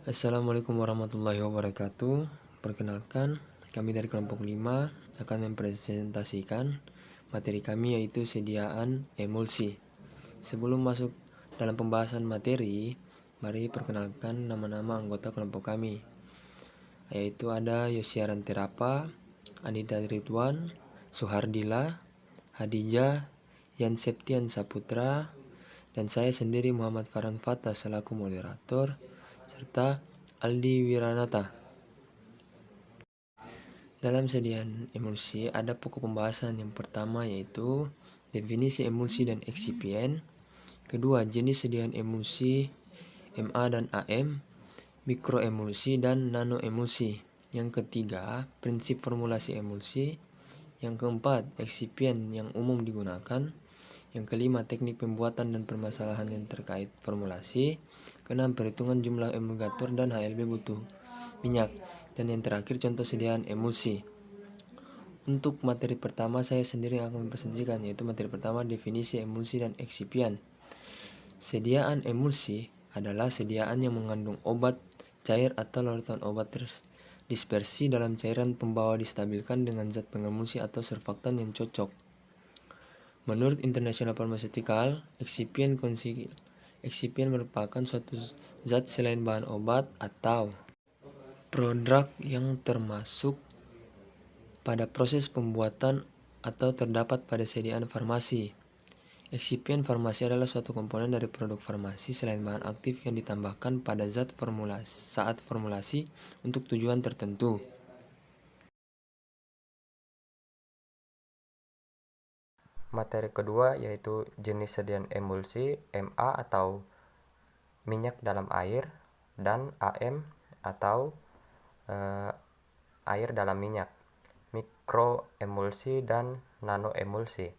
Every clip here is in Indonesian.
Assalamualaikum warahmatullahi wabarakatuh. Perkenalkan, kami dari kelompok 5 akan mempresentasikan materi kami, yaitu sediaan emulsi. Sebelum masuk dalam pembahasan materi, mari perkenalkan nama-nama anggota kelompok kami, yaitu ada Yosiaran Terapa, Anita Ridwan, Suhardila, Hadijah, Yan Septian Saputra, dan saya sendiri Muhammad Farhan Fatah selaku moderator, serta Aldi Wiranata. Dalam sediaan emulsi ada pokok pembahasan. Yang pertama yaitu definisi emulsi dan eksipien. Kedua, jenis sediaan emulsi MA dan AM, mikroemulsi dan nanoemulsi. Yang ketiga, prinsip formulasi emulsi. Yang keempat, eksipien yang umum digunakan. Yang kelima, teknik pembuatan dan permasalahan yang terkait formulasi. Keenam, perhitungan jumlah emulgator dan HLB butuh minyak. Dan yang terakhir, contoh sediaan emulsi. Untuk materi pertama saya sendiri yang akan mempresentasikan, yaitu materi pertama, definisi emulsi dan eksipien. Sediaan emulsi adalah sediaan yang mengandung obat, cair atau larutan obat dispersi dalam cairan pembawa distabilkan dengan zat pengemulsi atau surfaktan yang cocok. Menurut International Pharmaceutical, eksipien merupakan suatu zat selain bahan obat atau prodrug yang termasuk pada proses pembuatan atau terdapat pada sediaan farmasi. Eksipien farmasi adalah suatu komponen dari produk farmasi selain bahan aktif yang ditambahkan pada zat saat formulasi untuk tujuan tertentu. Materi kedua yaitu jenis sediaan emulsi MA atau minyak dalam air dan AM atau air dalam minyak, mikroemulsi dan nanoemulsi.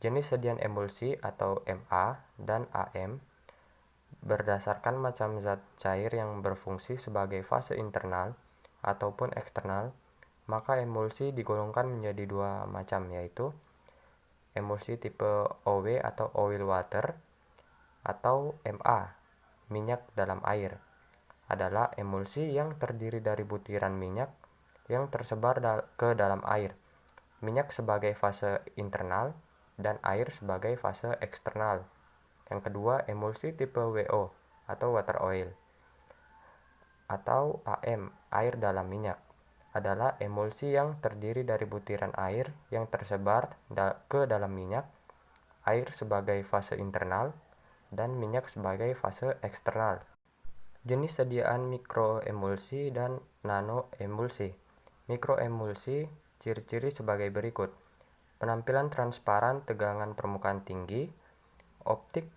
Jenis sediaan emulsi atau MA dan AM berdasarkan macam zat cair yang berfungsi sebagai fase internal ataupun eksternal, maka emulsi digolongkan menjadi dua macam, yaitu emulsi tipe OW atau oil water atau MA, minyak dalam air, adalah emulsi yang terdiri dari butiran minyak yang tersebar ke dalam air, minyak sebagai fase internal dan air sebagai fase eksternal. Yang kedua, emulsi tipe WO atau water oil atau AM, air dalam minyak, adalah emulsi yang terdiri dari butiran air yang tersebar ke dalam minyak, air sebagai fase internal dan minyak sebagai fase eksternal. Jenis sediaan mikroemulsi dan nanoemulsi. Mikroemulsi ciri-ciri sebagai berikut: penampilan transparan, tegangan permukaan tinggi, optik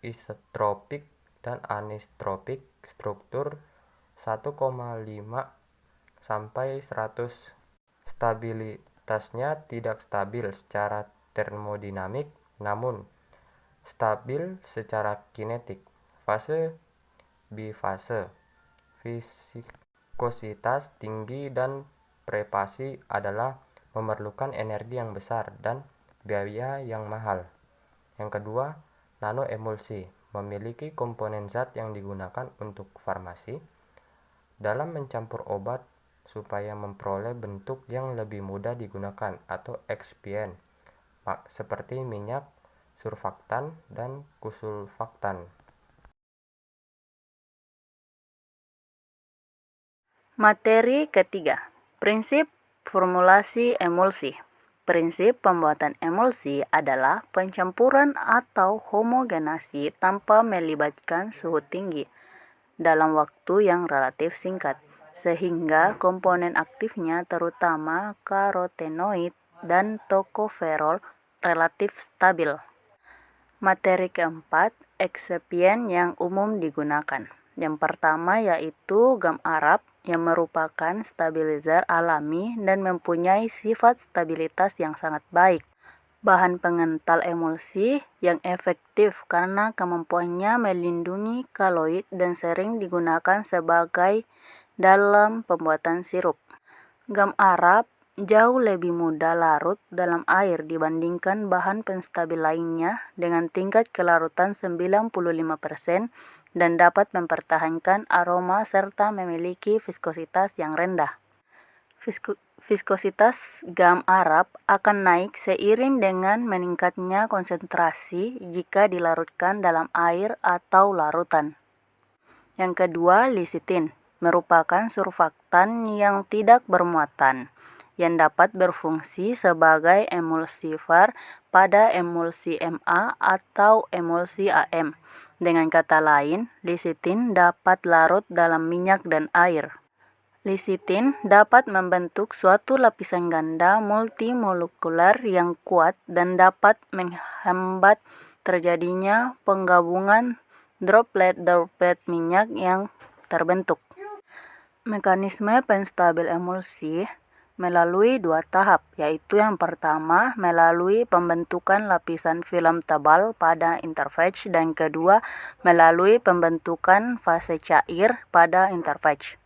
isotropik dan anistropik, struktur 1,5 sampai 100. Stabilitasnya tidak stabil secara termodinamik namun stabil secara kinetik. Fase bifase, viskositas tinggi dan prepasi adalah memerlukan energi yang besar dan biaya yang mahal. Yang kedua, nanoemulsi memiliki komponen zat yang digunakan untuk farmasi dalam mencampur obat supaya memperoleh bentuk yang lebih mudah digunakan atau ekspien, seperti minyak, surfaktan, dan kusulfaktan. Materi ketiga, prinsip formulasi emulsi. Prinsip pembuatan emulsi adalah pencampuran atau homogenasi tanpa melibatkan suhu tinggi dalam waktu yang relatif singkat, sehingga komponen aktifnya terutama karotenoid dan tokoferol relatif stabil. Materi keempat, eksipien yang umum digunakan. Yang pertama yaitu gam Arab yang merupakan stabilizer alami dan mempunyai sifat stabilitas yang sangat baik. Bahan pengental emulsi yang efektif karena kemampuannya melindungi koloid dan sering digunakan sebagai dalam pembuatan sirup. Gam Arab jauh lebih mudah larut dalam air dibandingkan bahan penstabil lainnya dengan tingkat kelarutan 95% dan dapat mempertahankan aroma serta memiliki viskositas yang rendah. Viskositas gam Arab akan naik seiring dengan meningkatnya konsentrasi jika dilarutkan dalam air atau larutan. Yang kedua, lisitin merupakan surfaktan yang tidak bermuatan, yang dapat berfungsi sebagai emulsifier pada emulsi MA atau emulsi AM. Dengan kata lain, lisitin dapat larut dalam minyak dan air. Lisitin dapat membentuk suatu lapisan ganda multimolekular yang kuat dan dapat menghambat terjadinya penggabungan droplet-droplet minyak yang terbentuk. Mekanisme penstabil emulsi melalui dua tahap, yaitu yang pertama melalui pembentukan lapisan film tebal pada interface dan kedua melalui pembentukan fase cair pada interface.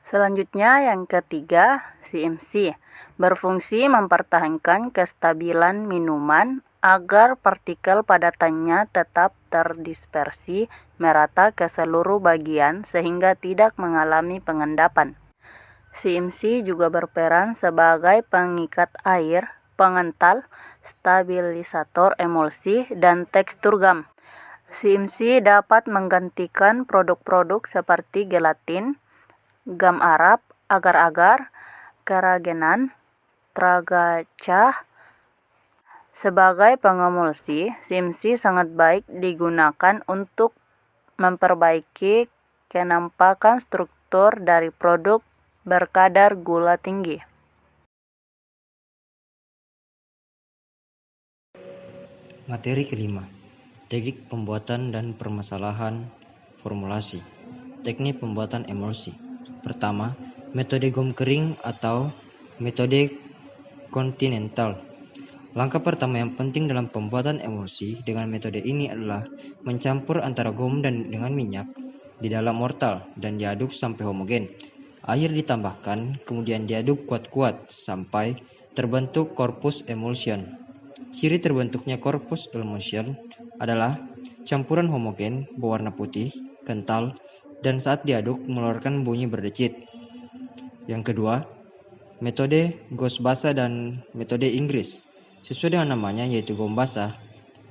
Selanjutnya yang ketiga, CMC berfungsi mempertahankan kestabilan minuman agar partikel padatannya tetap terdispersi merata ke seluruh bagian sehingga tidak mengalami pengendapan. CMC juga berperan sebagai pengikat air, pengental, stabilisator emulsi, dan tekstur gam. CMC dapat menggantikan produk-produk seperti gelatin, gam Arab, agar-agar, keragenan, tragaca. Sebagai pengemulsi, CMC sangat baik digunakan untuk memperbaiki kenampakan struktur dari produk berkadar gula tinggi. Materi kelima, teknik pembuatan dan permasalahan formulasi. Teknik pembuatan emulsi. Pertama, metode gom kering atau metode kontinental. Langkah pertama yang penting dalam pembuatan emulsi dengan metode ini adalah mencampur antara gom dengan minyak di dalam mortal dan diaduk sampai homogen. Air ditambahkan, kemudian diaduk kuat-kuat sampai terbentuk corpus emulsion. Ciri terbentuknya corpus emulsion adalah campuran homogen berwarna putih, kental, dan saat diaduk mengeluarkan bunyi berdecit. Yang kedua, metode gos basah dan metode Inggris. Sesuai dengan namanya yaitu gom basah,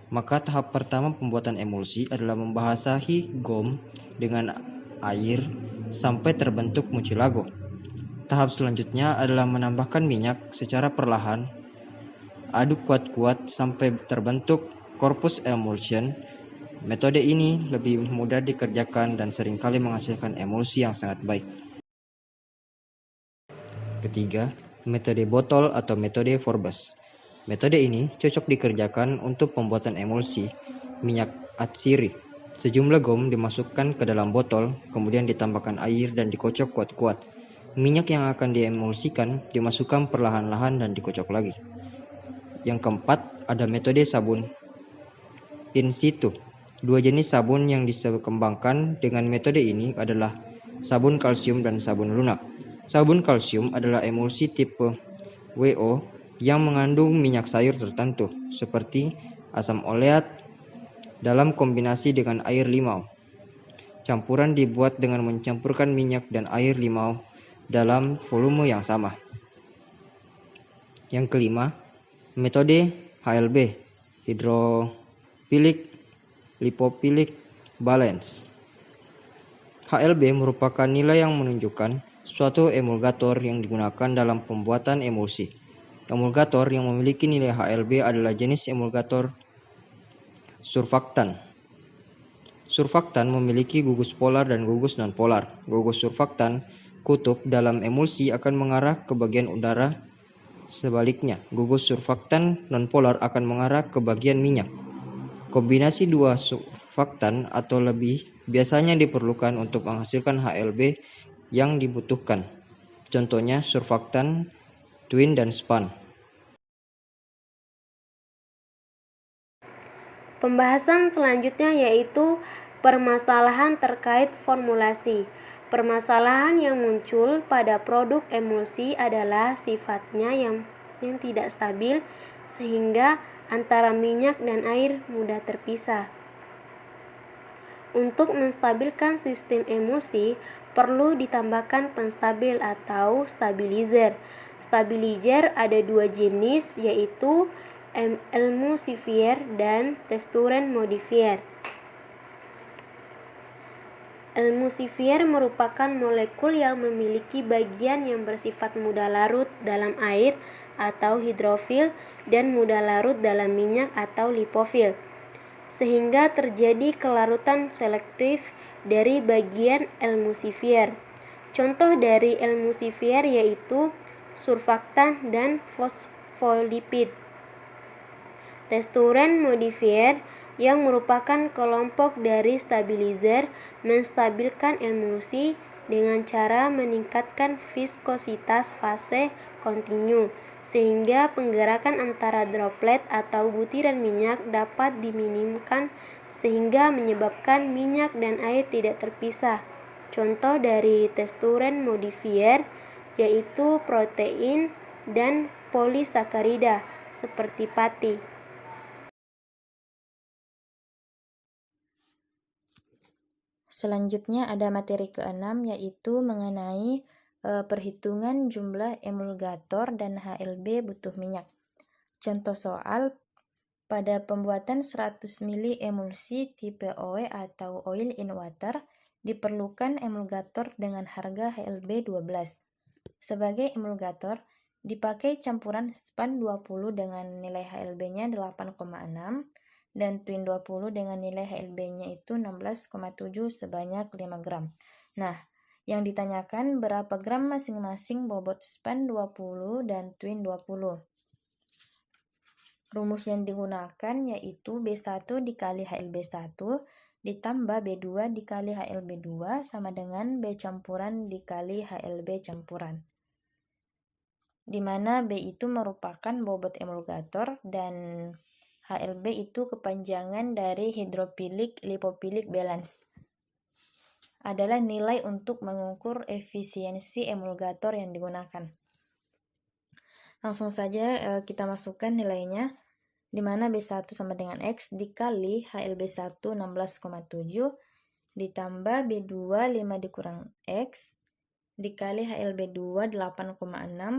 maka tahap pertama pembuatan emulsi adalah membasahi gom dengan air sampai terbentuk mucilago. Tahap selanjutnya adalah menambahkan minyak secara perlahan, aduk kuat-kuat sampai terbentuk corpus emulsion. Metode ini lebih mudah dikerjakan dan seringkali menghasilkan emulsi yang sangat baik. Ketiga, metode botol atau metode Forbes. Metode ini cocok dikerjakan untuk pembuatan emulsi minyak atsiri. Sejumlah gom dimasukkan ke dalam botol, kemudian ditambahkan air dan dikocok kuat-kuat. Minyak yang akan diemulsikan dimasukkan perlahan-lahan dan dikocok lagi. Yang keempat, ada metode sabun in situ. Dua jenis sabun yang dikembangkan dengan metode ini adalah sabun kalsium dan sabun lunak. Sabun kalsium adalah emulsi tipe WO yang mengandung minyak sayur tertentu, seperti asam oleat dalam kombinasi dengan air limau. Campuran dibuat dengan mencampurkan minyak dan air limau dalam volume yang sama. Yang kelima, metode HLB, hydrophilic lipophilic balance. HLB merupakan nilai yang menunjukkan suatu emulgator yang digunakan dalam pembuatan emulsi. Emulgator yang memiliki nilai HLB adalah jenis emulgator surfaktan. Surfaktan memiliki gugus polar dan gugus nonpolar. Gugus surfaktan kutub dalam emulsi akan mengarah ke bagian udara. Sebaliknya, gugus surfaktan nonpolar akan mengarah ke bagian minyak. Kombinasi dua surfaktan atau lebih biasanya diperlukan untuk menghasilkan HLB yang dibutuhkan. Contohnya surfaktan twin dan span. Pembahasan selanjutnya yaitu permasalahan terkait formulasi. Permasalahan yang muncul pada produk emulsi adalah sifatnya yang tidak stabil sehingga antara minyak dan air mudah terpisah. Untuk menstabilkan sistem emulsi, perlu ditambahkan penstabil atau stabilizer. Stabilizer ada dua jenis, yaitu emulsifier dan texturen modifier. Emulsifier merupakan molekul yang memiliki bagian yang bersifat mudah larut dalam air atau hidrofil dan mudah larut dalam minyak atau lipofil, sehingga terjadi kelarutan selektif dari bagian emulsifier. Contoh dari emulsifier yaitu surfaktan dan fosfolipid. Texturen modifier yang merupakan kelompok dari stabilizer menstabilkan emulsi dengan cara meningkatkan viskositas fase kontinu, sehingga penggerakan antara droplet atau butiran minyak dapat diminimkan sehingga menyebabkan minyak dan air tidak terpisah. Contoh dari texturen modifier yaitu protein dan polisakarida seperti pati. Selanjutnya ada materi ke-6 yaitu mengenai perhitungan jumlah emulgator dan HLB butuh minyak. Contoh soal, pada pembuatan 100 ml emulsi tipe OE atau oil in water diperlukan emulgator dengan harga HLB 12. Sebagai emulgator dipakai campuran span 20 dengan nilai HLB-nya 8,6 dan twin 20 dengan nilai HLB-nya itu 16,7 sebanyak 5 gram. Nah, yang ditanyakan berapa gram masing-masing bobot span 20 dan twin 20. Rumus yang digunakan yaitu B1 dikali HLB1 ditambah B2 dikali HLB2 sama dengan B campuran dikali HLB campuran. Di mana B itu merupakan bobot emulgator dan HLB itu kepanjangan dari hidrophilic lipophilic balance. Adalah nilai untuk mengukur efisiensi emulgator yang digunakan. Langsung saja kita masukkan nilainya, di mana B1 sama dengan X dikali HLB1 16,7 ditambah B2 5 dikurang X dikali HLB2 8,6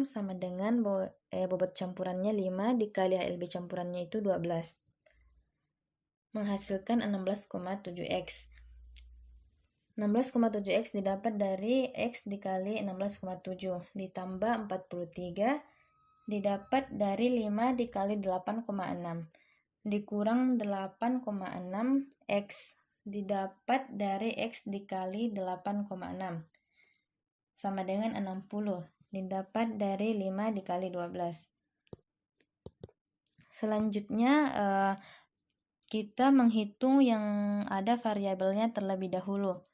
sama dengan bobot campurannya 5 dikali HLB campurannya itu 12. Menghasilkan 16,7X. 16,7X didapat dari X dikali 16,7 ditambah 43 didapat dari 5 dikali 8,6 dikurang 8,6 X didapat dari X dikali 8,6 sama dengan 60 didapat dari 5 dikali 12. Selanjutnya kita menghitung yang ada variabelnya terlebih dahulu,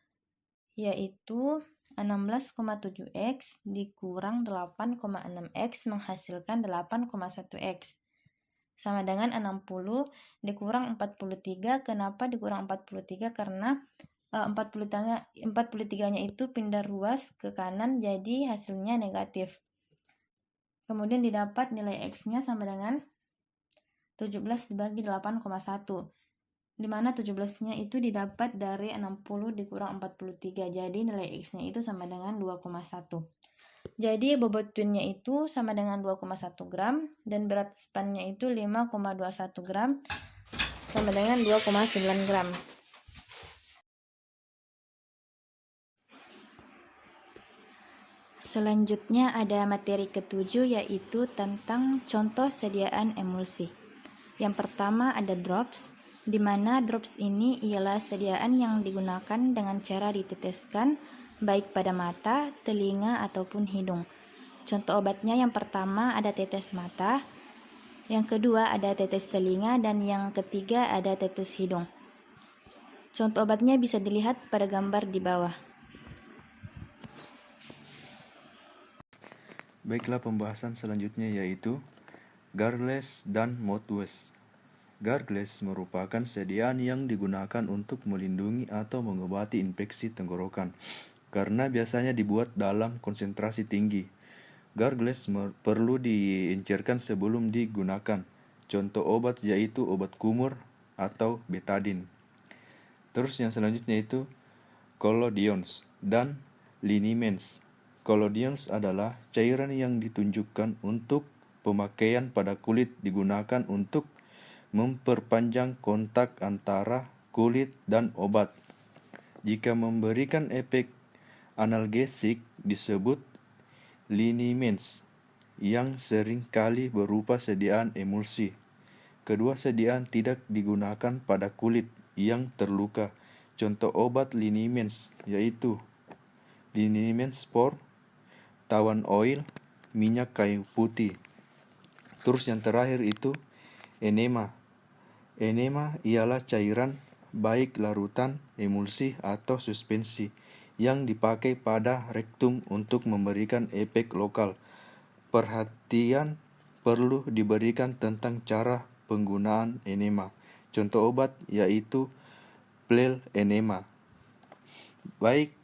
yaitu 16,7X dikurang 8,6X menghasilkan 8,1X sama dengan 60 dikurang 43. Kenapa dikurang 43? Karena 43-nya itu pindah ruas ke kanan, jadi hasilnya negatif. Kemudian didapat nilai X-nya sama dengan 17 dibagi 8,1, di mana 17-nya itu didapat dari 60 dikurang 43, jadi nilai X-nya itu sama dengan 2,1. Jadi bobot twinnya itu sama dengan 2,1 gram dan berat spannya itu 5,21 gram sama dengan 2,9 gram. Selanjutnya ada materi ke-7 yaitu tentang contoh sediaan emulsi. Yang pertama ada drops, di mana drops ini ialah sediaan yang digunakan dengan cara diteteskan baik pada mata, telinga ataupun hidung. Contoh obatnya yang pertama ada tetes mata, yang kedua ada tetes telinga, dan yang ketiga ada tetes hidung. Contoh obatnya bisa dilihat pada gambar di bawah. Baiklah, pembahasan selanjutnya yaitu Gargles dan mouthwash. Gargles merupakan sediaan yang digunakan untuk melindungi atau mengobati infeksi tenggorokan karena biasanya dibuat dalam konsentrasi tinggi. Gargles perlu diencerkan sebelum digunakan. Contoh obat yaitu obat kumur atau betadine. Terus yang selanjutnya itu collodions dan liniments. Collodions adalah cairan yang ditunjukkan untuk pemakaian pada kulit, digunakan untuk memperpanjang kontak antara kulit dan obat. Jika memberikan efek analgesik disebut liniments, yang sering kali berupa sediaan emulsi. Kedua sediaan tidak digunakan pada kulit yang terluka. Contoh obat liniments yaitu liniments spore, tawan oil, minyak kayu putih. Terus yang terakhir itu enema. Enema ialah cairan baik larutan, emulsi, atau suspensi yang dipakai pada rektum untuk memberikan efek lokal. Perhatian perlu diberikan tentang cara penggunaan enema. Contoh obat yaitu plel enema. Baik,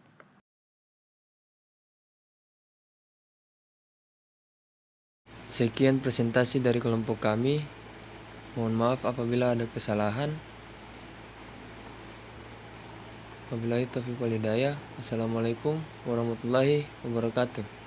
sekian presentasi dari kelompok kami. Mohon maaf apabila ada kesalahan. Wabillahi taufiq wal hidayah. Wassalamualaikum warahmatullahi wabarakatuh.